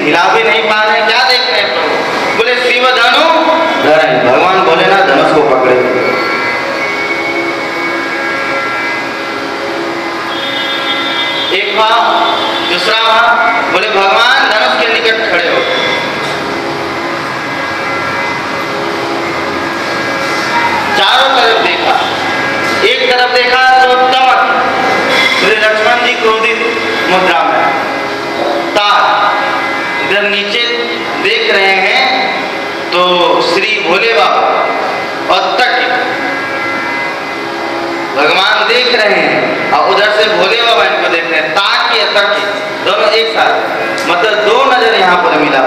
हिला भी नहीं पा रहे, क्या देख रहे हैं प्रभु? बोले शिव धनु धरे, भगवान बोले ना धनुष को पकड़े। एक भाव, दूसरा भाव, बोले भगवान धनुष के निकट खड़े हो। चारों तरफ देखा, एक तरफ देखा तो तमक, श्री लक्ष्मण जी क्रोधित मुद्रा में, तार, इधर नीचे देख रहे हैं तो श्री भोले बाबा और तक भगवान देख रहे हैं और उधर से भोले बाबा इनको देख रहे हैं, ताक की तक की दोनों एक साथ, मतलब दो नजर यहाँ पर मिला,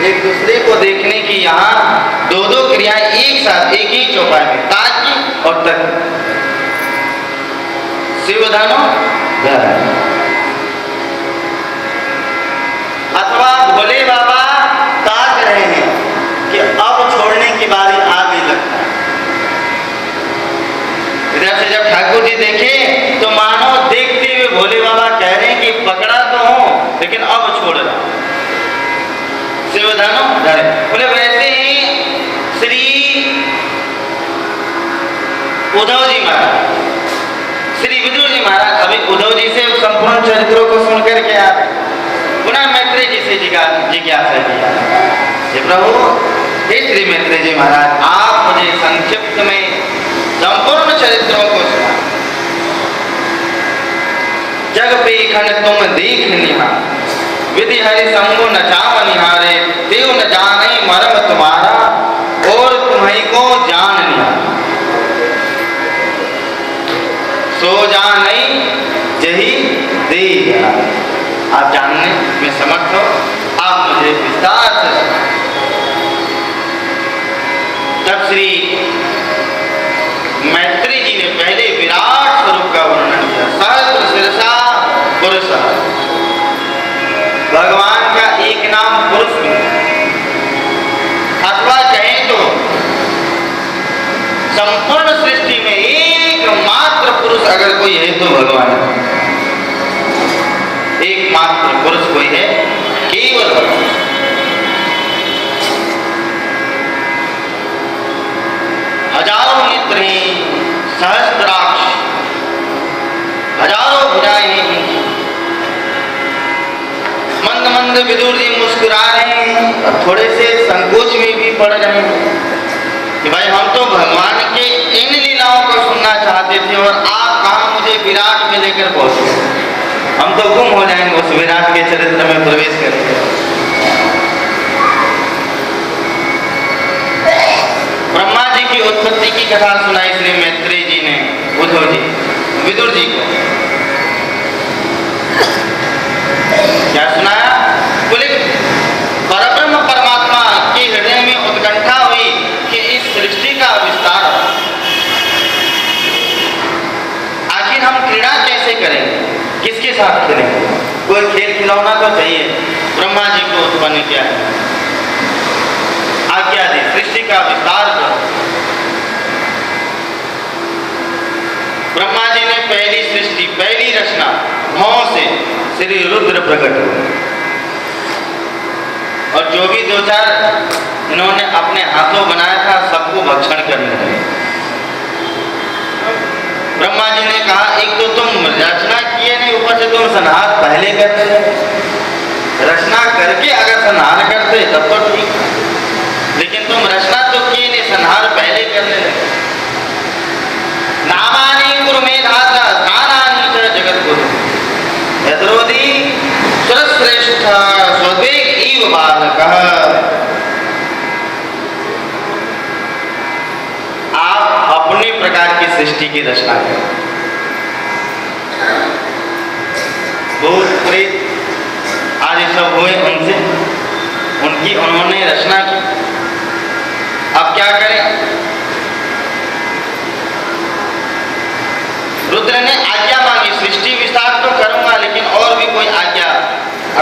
एक दूसरे को देखने की यहाँ दो दो क्रियाएं एक साथ एक ही चौपाई में, ताक की और तक। शिव धनु धरे, अथवा भोले बाबा ताक रहे हैं कि अब छोड़ने की बारी आ गई लगता है। इधर से जब ठाकुर जी देखे तो मानो देखते हुए भोले बाबा कह रहे हैं कि पकड़ा तो हूं लेकिन अब छोड़ रहा। शिव धनु धरे, बोले वैसे ही श्री उद्धव जी महाराज, श्री विदुर जी महाराज अभी उद्धव जी से संपूर्ण चरित्रों को सुनकर के आ रहे, पुनः मैत्रेय जी से जिज्ञासा किया, हे प्रभु, हे श्री मैत्रेय जी महाराज, आप मुझे संक्षिप्त में संपूर्ण चरित्रों को सुना। जग पे खंड तुम देख निहार, विधि हरि संगो न चाव निहारे, देव न जाने मर्म तुम्हारा, और तुम्हीं को जान निहार। सो जाने जही दे, आप जानने में समर्थ हो, आप मुझे विस्तार से सुना। तब श्री मैत्रेय जी ने पहले विराट स्वरूप का वर्णन किया, सहस्र शीर्षा पुरुष, भगवान का एक नाम पुरुष भी, अथवा कहें तो संपूर्ण सृष्टि में एकमात्र पुरुष अगर कोई है तो भगवान है। एकमात्र पुरुष कोई है, केवल भगवान। हजारों नेत्र हैं, सहस्त्राक्ष, हजारों भुजाएं हैं। मंद मंद विदुर जी मुस्कुरा रहे हैं और थोड़े से संकोच में भी पड़ रहे हैं कि भाई हम तो भगवान के इन लीलाओं को सुनना चाहते थे और आप कहाँ मुझे विराट में लेकर पहुंचे, हम तो गुम हो जाएंगे उस विराट के चरित्र में प्रवेश करके। ब्रह्मा जी की उत्पत्ति की कथा सुनाई श्री मैत्रेय जी ने उद्धव जी विदुर जी को। क्या सुनाया? बोले परब्रह्म परमात्मा के हृदय में उत्कंठा हुई कि इस सृष्टि का विस्तार, आखिर हम क्रीड़ा कैसे करेंगे, किसके साथ खेलेंगे, कोई खेल खिलौना तो चाहिए। ब्रह्मा जी को उत्पन्न किया, आज्ञा दी सृष्टि का विस्तार करो। ब्रह्मा जी ने पहली सृष्टि, पहली रचना भौं से श्री रुद्र प्रकट हुए और जो भी दो चार इन्होंने अपने हाथों बनाया था सबको भक्षण करने लगे। ब्रह्मा जी ने कहा एक तो तुम रचना किए नहीं, ऊपर से तुम संहार पहले करते, रचना करके अगर संहार करते तब तो ठीक, लेकिन तुम रचना तो किए नहीं, संहार पहले करने लगे। नामानि कुरु मेधाता स्थानानि च जगद्गुरु, यद्रोधी सुरश्रेष्ठ स्ववेग इव बालकः। आप अपने प्रकार की सृष्टि की रचना करें। भूत प्रेत आदि सब हुए उनसे, उनकी उन्होंने रचना की। अब क्या करें? रुद्र ने आज्ञा मांगी, सृष्टि विस्तार तो करूंगा लेकिन और भी कोई आज्ञा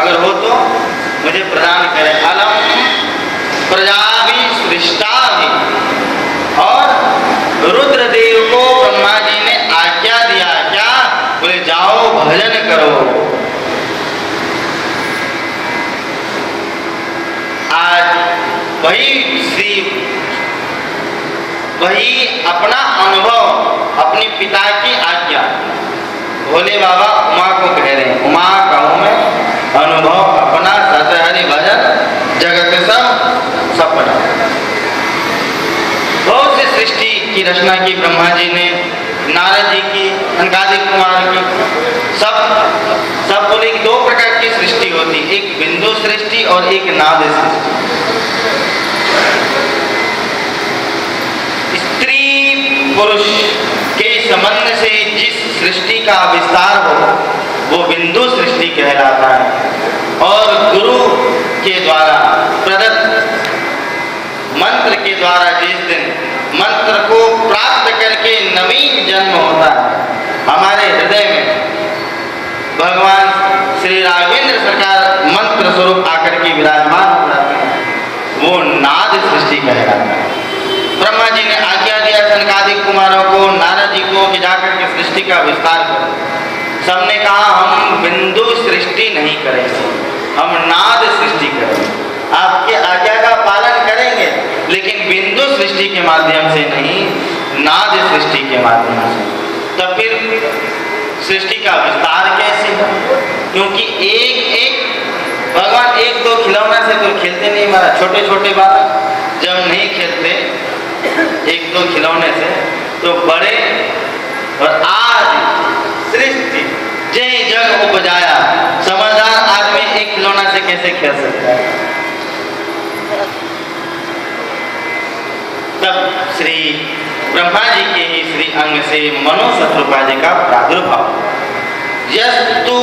अगर हो तो मुझे प्रदान करें। अलम प्रजाभि सृष्टाभि, और रुद्रदेव को ब्रह्मा जी ने आज्ञा दिया, क्या? बोले जाओ भजन करो। वही अपना अनुभव अपने पिता की आज्ञा भोले बाबा उमा को कह रहे हैं, उमा कहूँ मैं अनुभव अपना सत हरि भजन जगत सब सपना। बहुत सी सृष्टि की रचना की ब्रह्मा जी ने, नारद जी की, सनकादिक कुमार की, सब बोले कि दो प्रकार की सृष्टि होती, एक बिंदु सृष्टि और एक नाद सृष्टि। स्त्री पुरुष के संबंध से जिस सृष्टि का विस्तार हो वो बिंदु सृष्टि कहलाता है, और गुरु के द्वारा प्रदत्त मंत्र के द्वारा जिस दिन मंत्र को प्राप्त करके नवीन जन्म होता है, हमारे हृदय में भगवान श्री राघवेंद्र सरकार मंत्र स्वरूप आकर के विराजमान हो जाते हैं, वो नाद सृष्टि कहलाता है। ब्रह्मा जी ने आज्ञा दिया सनकादिक कुमारों को, नारद जी को कि जाकर के सृष्टि का विस्तार करो। सबने कहा हम बिंदु सृष्टि नहीं करेंगे, हम नाद सृष्टि करेंगे। आपके आज्ञा का पालन करेंगे लेकिन बिंदु सृष्टि के माध्यम से नहीं, नाद सृष्टि के माध्यम से। तब फिर सृष्टि का विस्तार कैसे हो? क्योंकि एक भगवान एक दो खिलौना से तो खेलते नहीं, हमारा छोटे छोटे बालक जब नहीं खेलते एक दो खिलौने से तो बड़े, और आज सृष्टि जय जग उपजाया, समझदार आदमी एक खिलौना से कैसे खेल सकता है? तब श्री ब्रह्मा जी के ही श्री अंग से मनो शत्रुपा जी का प्रादुर्भाव। यस्तु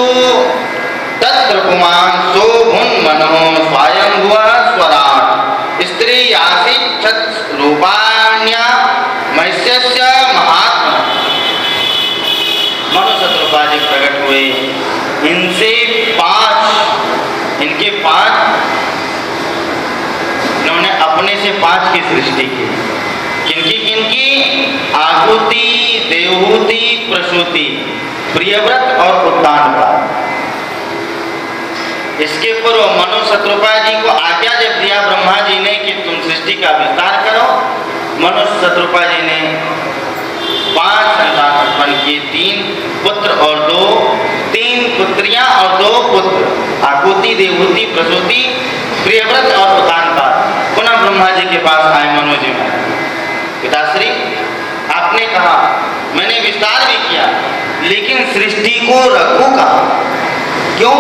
तत्र पुमान शोभुन मनो स्वयंभुव स्वराट स्त्री आसीत् रूपाण्या मत्स्यस्य महात्मा। मनो शत्रुपा जी प्रकट हुए, इनके पांच इन्होंने अपने से 5 की सृष्टि की। किनकी किनकी? आहुति, देवहूति, प्रसूति, प्रियव्रत और उद्दानपाद। इसके पूर्व मनु शत्रुपा जी को आज्ञा जब दिया ब्रह्मा जी ने कि तुम सृष्टि का विस्तार करो, मनु शत्रुपा जी ने 5 संतान उत्पन्न किए, 3 पुत्र और 3 पुत्रियां और 2 पुत्र, आकुति, देवहूति, प्रसूति, प्रियव्रत और उद्दानपाद। पुनः ब्रह्मा जी के पास आए मनु जी में, पिताश्री आपने कहा मैंने विस्तार भी किया लेकिन सृष्टि को रखूं कहाँ? क्यों?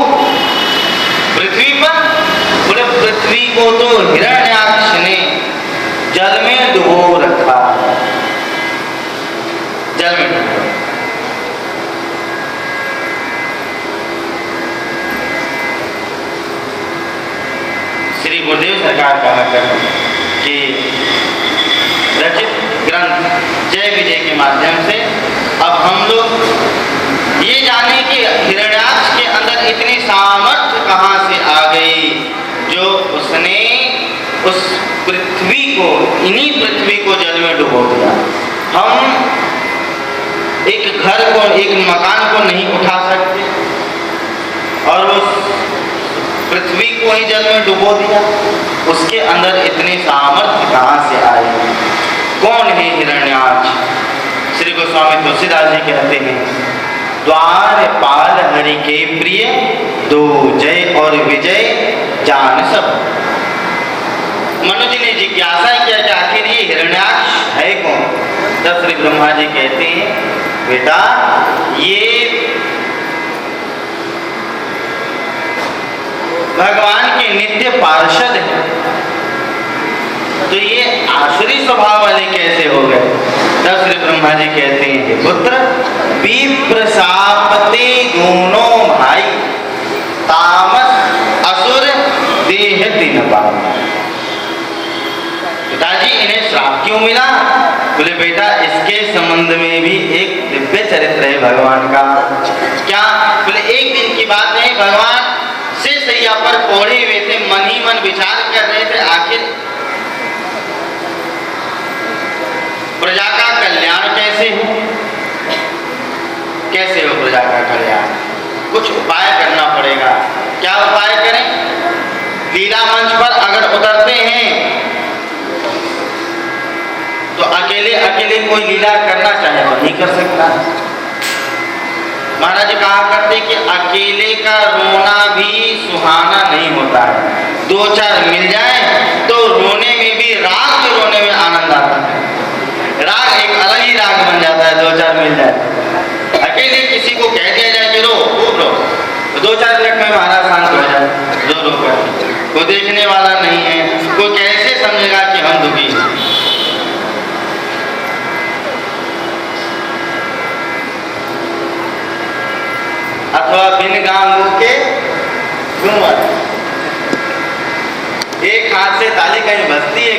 पृथ्वी पर? बोले पृथ्वी को तो हिरण्याक्ष ने जल में डुबो रखा, जल में डुबो। श्री गुरुदेव सरकार का मतलब कि रचित ग्रंथ जय विजय के माध्यम से अब हम लोग ये जाने कि हिरण्याक्ष के अंदर इतनी सामर्थ्य कहाँ से आ गई जो उसने उस पृथ्वी को, इन्हीं पृथ्वी को जल में डुबो दिया। हम एक घर को, एक मकान को नहीं उठा सकते और उस पृथ्वी को ही जल में डुबो दिया, उसके अंदर इतनी सामर्थ्य कहाँ से आई? कौन है हिरण्याक्ष? श्री गोस्वामी तुलसीदास जी कहते हैं, द्वारपाल हरि के प्रिय, दो जय और विजय जान सब। मनु जी ने जिज्ञासा किया कि आखिर ये हिरण्याक्ष है कौन? तब श्री ब्रह्मा जी कहते हैं, बेटा ये भगवान के नित्य पार्षद है, तो ये आसुरी स्वभाव वाले कैसे हो गए? तब श्री ब्रह्मा जी कहते हैं, पुत्र विप्रशापते दोनों भाई, तामस असुर देह दिन पाप। पिताजी इन्हें श्राप क्यों मिला? बोले बेटा इसके संबंध में भी एक दिव्य चरित्र है भगवान का। क्या? बोले एक दिन की बात नहीं, भगवान से सैया पर पौड़े हुए थे, मन ही मन विचार कर रहे थे आखिर प्रजा का कल्याण कैसे हो, कैसे हो प्रजा का कल्याण? कुछ उपाय करना पड़ेगा। क्या उपाय करें? लीला मंच पर अगर उतरते हैं अकेले कोई लीला करना चाहे तो नहीं कर सकता। महाराज जी कहा करते कि अकेले का रोना भी सुहाना नहीं होता है, दो चार मिल जाए तो रोने में भी, राग में रोने में आनंद आता है। राग एक अलग ही राग बन जाता है, दो चार मिल जाए। अकेले किसी को कह दिया जाए कि रो, खूब रो, तो दो चार मिनट में महाराज शांत हो जाए, रो रो कर। कोई देखने वाला नहीं है, कोई कैसे समझेगा कि हम दुखी हैं। अथवा बिन गांव के घूमर, एक हाथ से ताली कहीं बजती है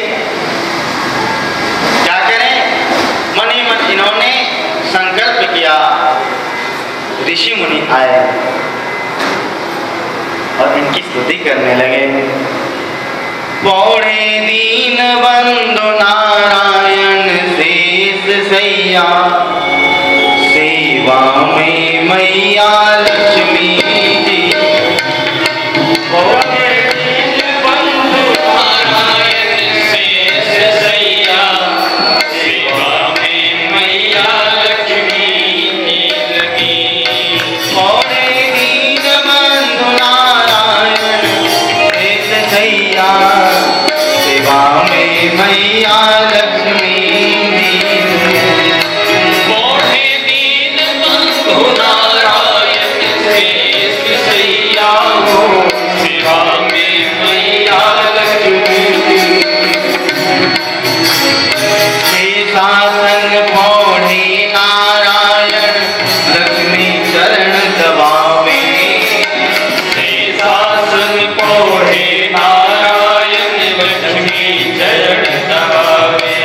क्या करें? मन ही मन इन्होंने संकल्प किया, ऋषि मुनि आए और इनकी स्तुति करने लगे। पौड़े दीन बंधु नारायण शेष सैया, सेवा में मैया लक्ष्मी जी। पौड़े दीन बंधु नारायण शेष सैया, सेवा में मैया लक्ष्मी जी लगी। पौड़े दीन बंधु नारायण शेष सैया, सेवा में मैया लक्ष्मी जी। पौड़े दीन बंधु नारायण शेष सैया, सेवा में मैया लक्ष्मी। शेषासन पौड़े नारायण लक्ष्मी चरण दबावे। शेषासन पौड़े नारायण लक्ष्मी चरण दबावे।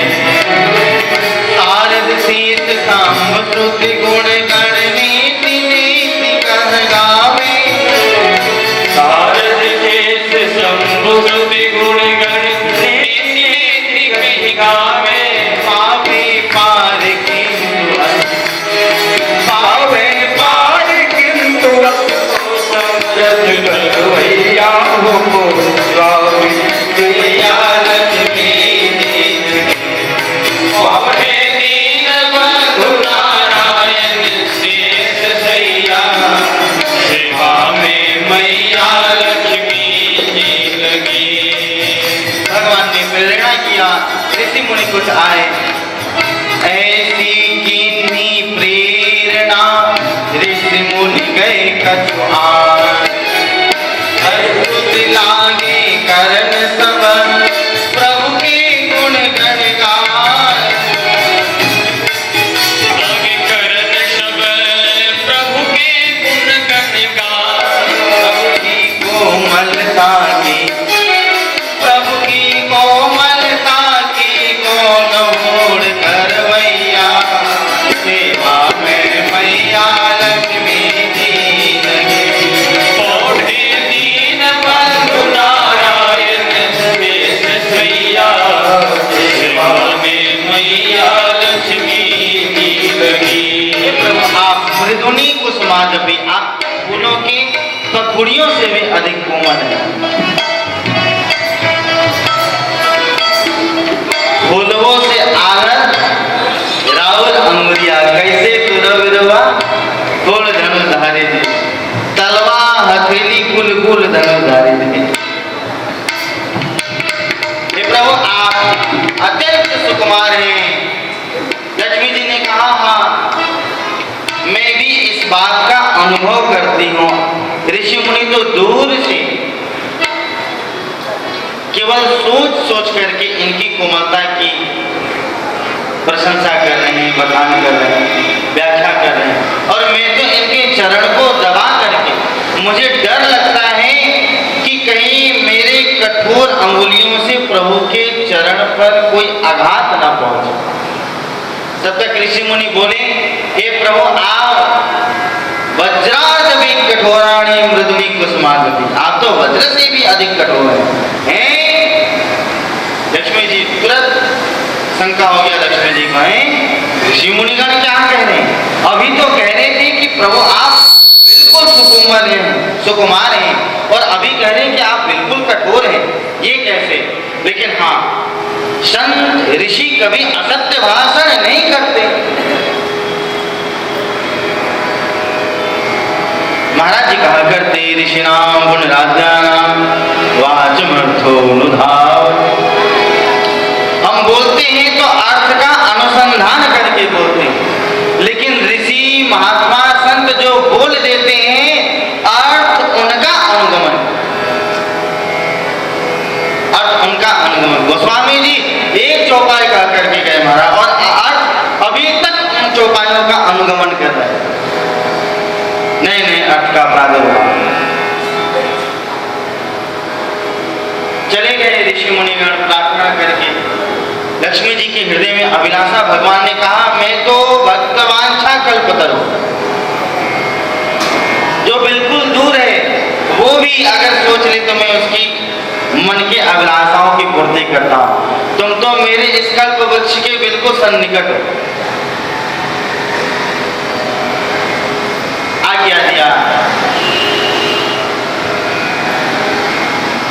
शारद शीत सांब श्रुति गुण गण नीति नीति कह गावे। शारद शीत शंभु श्रुति गुण गण नीति नीति कह गावे। पावे पार किंतु पावे पार किंतु समरथ भैया हो स्वामी मैया लक्ष्मी जी। पौड़े दीन बंधु नारायण शेष सैया, सेवा में मैया लक्ष्मी जी लगी। भगवान ने प्रेरणा किया, ऋषि मुनि कुछ आए। ऐसी कीन्ही प्रेरणा ऋषि मुनि गए कछु आन। अद्भुत लागे करन सब प्रभु के गुण गण गान। लागे करन सब प्रभु के गुण गण गान। प्रभु की कोमलता की, प्रभु की कोमलता की कौन मोड़ करवैया। सेवा में मैया लक्ष्मी जी लगी। पौड़े दीन बंधु नारायण शेष सैया, सेवा में मैया लक्ष्मी जी लगी। हे प्रभु, आप मृदुनी कुसुमाजपी, आप फूलों की पंखुड़ियों से भी अधिक कोमल है। फूलों से आनंद रावल अंगुरिया, कैसे तुरविरवा तोड़ धनुधारी जी। तलवा हथेली कुल कुल धनुधारी जी। हे प्रभु, आप अत्यंत सुकुमार हैं। लक्ष्मी जी ने कहा, हाँ मैं भी इस बात का अनुभव करती हूँ। ऋषि मुनि तो दूर से केवल सोच सोच करके इनकी कोमलता की प्रशंसा कर रहे हैं, बखान कर रहे हैं, व्याख्या कर रहे हैं। और मैं तो इनके चरण को दबा करके मुझे डर लगता है कि कहीं मेरे कठोर अंगुलियों से प्रभु के चरण पर कोई आघात न पहुंचे। तब तक ऋषि मुनि बोले, हे प्रभु, आप वज्राद भी कठोराणी मृदुनी कुसुमागति, आप तो वज्र से भी अधिक कठोर हैं। लक्ष्मी जी तुरंत शंका हो गया लक्ष्मी जी को, ऋषि मुनिगण क्या कह रहे हैं? अभी तो कह रहे थे कि प्रभु आप बिल्कुल सुकुमार हैं और अभी कह रहे हैं कि आप बिल्कुल कठोर हैं, ये कैसे? लेकिन हाँ, संत ऋषि कभी असत्य भाषण नहीं करते। महाराज जी कहा करते ऋषिनाम गुणराध्यानाम वाचमर्थोनुधाव। हम बोलते हैं तो अर्थ का अनुसंधान करके बोलते हैं, लेकिन ऋषि महात्मा संत जो बोल देते हैं अर्थ उनका अनुगमन, अर्थ उनका अनुगमन। गोस्वामी जी एक चौपाई कह करके गए महाराज, और अर्थ अभी तक उन चौपाइयों का अनुगमन कर रहे हैं, नए नए अर्थ का प्रादुर्भाव। चले गए ऋषि मुनिगण प्रार्थना करके। लक्ष्मी जी के हृदय में अभिलाषा, भगवान ने कहा मैं तो भक्तवांछा कल्पतरु, जो बिल्कुल दूर है वो भी अगर सोच ले तो मैं उसकी मन के अभिलाषाओं की पूर्ति करता हूं। तुम तो मेरे इस कल्प वृक्ष के बिल्कुल सन्निकट हो। आज्ञा दिया,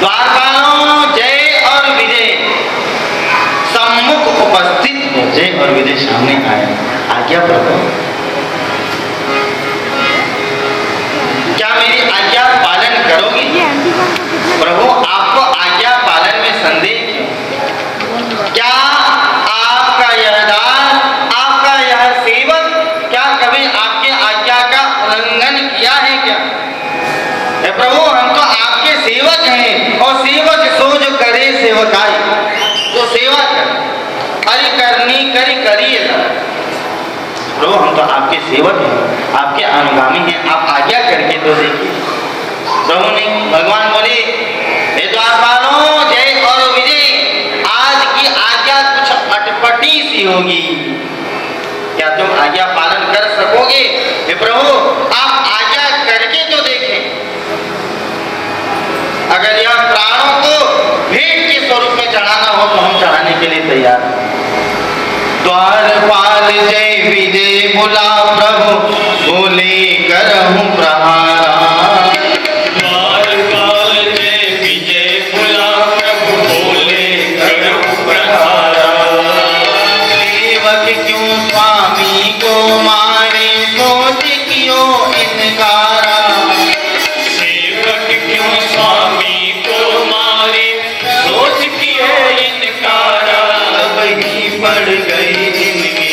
द्वारपालों जय और विजय सम्मुख उपस्थित हो। जय और विजय सामने आए। आज्ञा प्रभु, क्या मेरी आज्ञा पालन करोगी? प्रभु आपको आज्ञा पालन में संदेह क्यों? क्या आपका यह दास, आपका यह सेवक क्या कभी आपके आज्ञा का उल्लंघन किया है क्या? प्रभु हम तो आपके सेवक हैं, और सेवक सो जो करे सेवकाई, तो सेवा कर हरि करनी करी करिए। प्रभु हम तो आपके सेवक हैं, आपके अनुगामी हैं, आप आज्ञा करके तो देखिए। प्रभु ने, भगवान बोले हे द्वारपालों जय और विजय, आज की आज्ञा कुछ अटपटी सी होगी, क्या तुम आज्ञा पालन कर सकोगे? हे प्रभु आप आज्ञा करके तो देखें। अगर यह प्राणों को भेंट के स्वरूप में चढ़ाना हो तो हम चढ़ाने के लिए तैयार हैं। द्वारपाल जय विजय बोला प्रभु, बोले करहूं प्रहारा। द्वारपाल जय विजय बोला प्रभु, बोले करहूं प्रहारा। सेवक क्यों स्वामी को मारे, सोच क्यों इनकारा। सेवक क्यों स्वामी को मारे, सोच किए इनकारा। तब ही पड़ गई इनकी,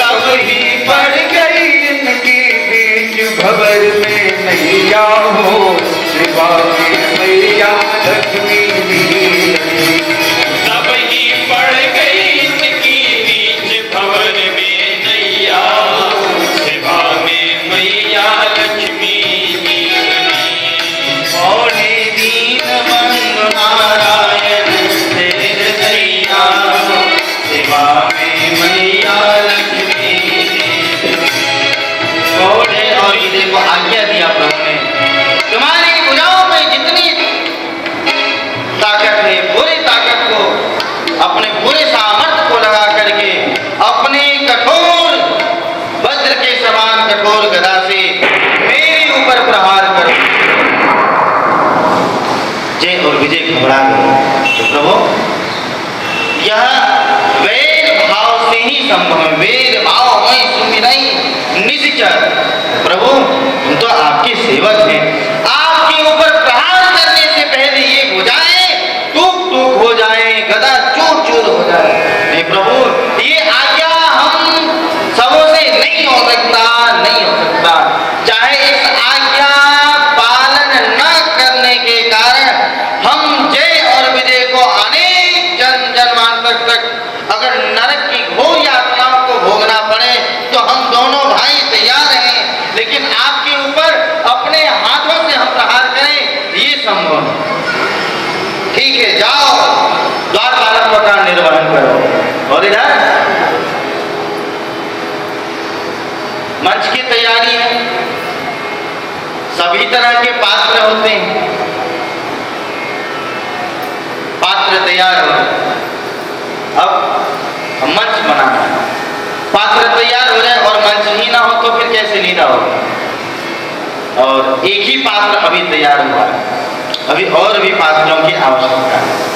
तब ही पड़ गई इनकी बीच भंवर में नैया हो। शिवा की मैया लक्ष्मी जी, तब ही पड़ गई इनकी बीच भंवर में नैया, शिवा में मैया लक्ष्मी जी। भोले दीन बंधु नारायण तेर दैया, शिवा में मैया लक्ष्मी जी। भोले और विजय को आज्ञा दिया प्रभु ने, तुम्हारी भुजाओं में जितनी ताकत है, पूरी ताकत को, अपने पूरे सामर्थ्य को लगा करके अपने कठोर वज्र के समान कठोर गदा से मेरे ऊपर प्रहार करो। जय और विजय घबरा गए। तो प्रभु यह वेद भाव से ही संभव है, वेद भाव में सुमिरई निश्चर। प्रभु हम तो आपके सेवक हैं, आपके ऊपर प्रहार करने से पहले ये भुजाएं टूक टूक हो जाए, गदा चूर चूर हो जाए। नहीं प्रभु ये आज्ञा हम सबों से नहीं हो सकता, नहीं हो सकता। चाहे इस आज्ञा पालन न करने के कारण हम जय और विजय को अनेक जन्मांतर तक अगर नरक की घोर यात्राओं को भोगना पड़े तो हम दोनों भाई तैयार हैं, लेकिन आपके ऊपर अपने हाथों से हम प्रहार करें ये संभव है। ठीक है जाओ द्वारपालकों का निर्वहन करो। और इधर मंच की तैयारी है, सभी तरह के पात्र होते हैं, पात्र तैयार हो। अब मंच बनाना है, पात्र तैयार हो जाए और मंच ही ना हो तो फिर कैसे लीला होगी। और एक ही पात्र अभी तैयार हुआ है, अभी और भी पात्रों की आवश्यकता है।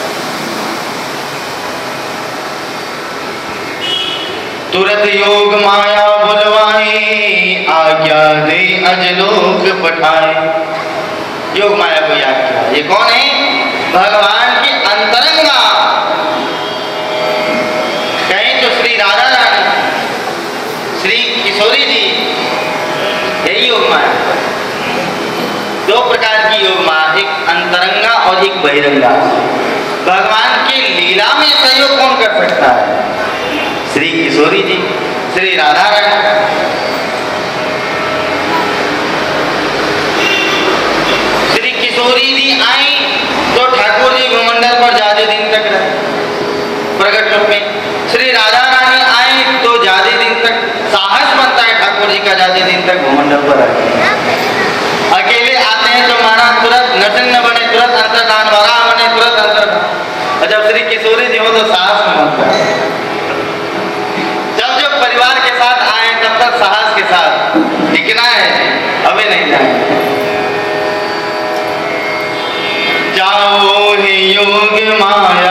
तुरंत योग माया बुलवाई, आज्ञा दे अजलोक पठाए। योग माया को याद किया। ये कौन है? भगवान की अंतरंगा। कहें तो श्री राधा रानी, श्री किशोरी जी, यही योग माया। दो प्रकार की योग माया, एक अंतरंगा और एक बहिरंगा। भगवान की लीला में सहयोग कौन कर सकता है? श्री किशोरी जी, श्री राधा रानी। श्री किशोरी जी आई तो ठाकुर जी भूमंडल पर ज्यादा दिन तक रहे प्रकट रूप में। श्री राधा रानी आई तो ज्यादा दिन तक साहस बनता है ठाकुर जी का, ज्यादा दिन तक भूमंडल पर रहे। अकेले आते हैं तो महाराज तुरंत नरसिंह बने, तुरंत अंतर्धान, वराह बने, तुरंत अंतर्धान। और जब श्री किशोरी जी हो तो साहस में बनता है। जब परिवार के साथ आए तब तक साहस के साथ टिकना है, अभी नहीं जाए। जाओ हे योग माया